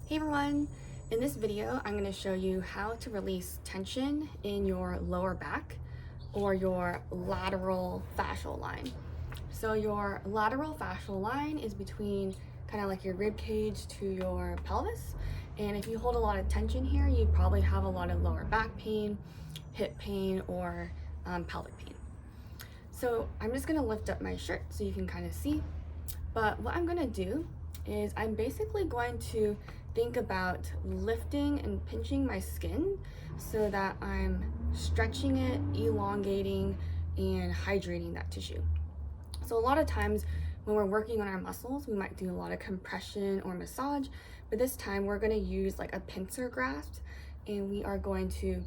Hey everyone! In this video, I'm going to show you how to release tension in your lower back or your lateral fascial line. So your lateral fascial line is between kind of like your rib cage to your pelvis. And if you hold a lot of tension here, you probably have a lot of lower back pain, hip pain, or pelvic pain. So I'm just going to lift up my shirt so you can kind of see. But what I'm going to do is I'm basically going to think about lifting and pinching my skin so that I'm stretching it, elongating, and hydrating that tissue. So a lot of times when we're working on our muscles, we might do a lot of compression or massage, but this time we're going to use like a pincer grasp, and we are going to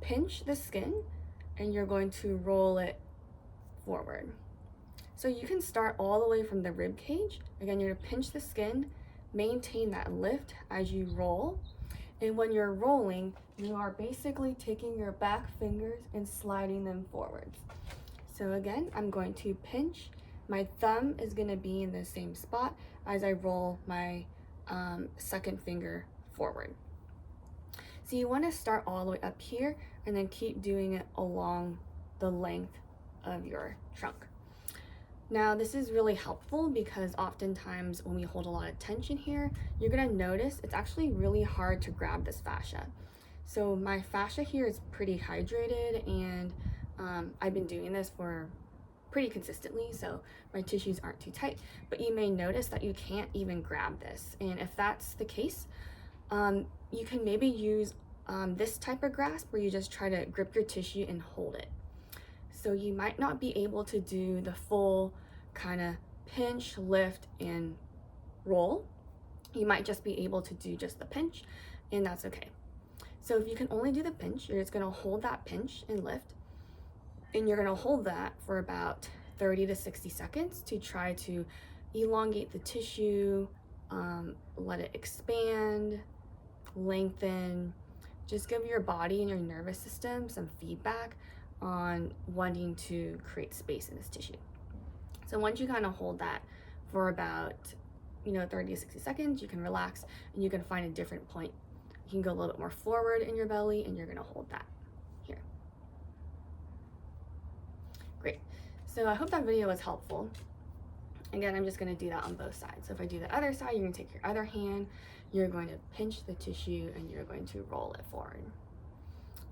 pinch the skin and you're going to roll it forward. So you can start all the way from the rib cage. Again, you're gonna pinch the skin, maintain that lift as you roll. And when you're rolling, you are basically taking your back fingers and sliding them forwards. So again, I'm going to pinch. My thumb is gonna be in the same spot as I roll my second finger forward. So you wanna start all the way up here and then keep doing it along the length of your trunk. Now, this is really helpful because oftentimes when we hold a lot of tension here, you're gonna notice it's actually really hard to grab this fascia. So my fascia here is pretty hydrated, and I've been doing this for pretty consistently, so my tissues aren't too tight, but you may notice that you can't even grab this. And if that's the case, you can maybe use this type of grasp where you just try to grip your tissue and hold it. So you might not be able to do the full kind of pinch, lift, and roll. You might just be able to do just the pinch, and that's okay. So if you can only do the pinch, you're just gonna hold that pinch and lift, and you're gonna hold that for about 30 to 60 seconds to try to elongate the tissue, let it expand, lengthen, just give your body and your nervous system some feedback on wanting to create space in this tissue. So once you kind of hold that for about 30 to 60 seconds, you can relax and you can find a different point. You can go a little bit more forward in your belly and you're going to hold that here. Great. So I hope that video was helpful. Again, I'm just going to do that on both sides. So if I do the other side, you're going to take your other hand, you're going to pinch the tissue, and you're going to roll it forward.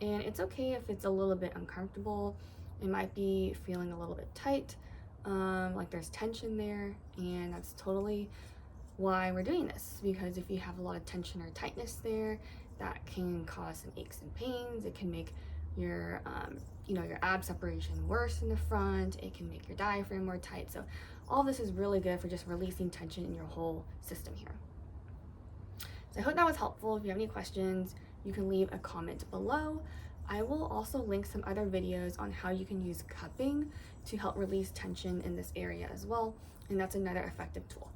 And it's okay if it's a little bit uncomfortable. It might be feeling a little bit tight, like there's tension there, and that's totally why we're doing this, because if you have a lot of tension or tightness there, that can cause some aches and pains. It can make your your ab separation worse in the front. It can make your diaphragm more tight. So all this is really good for just releasing tension in your whole system here. So I hope that was helpful. If you have any questions, you can leave a comment below. I will also link some other videos on how you can use cupping to help release tension in this area as well, and that's another effective tool.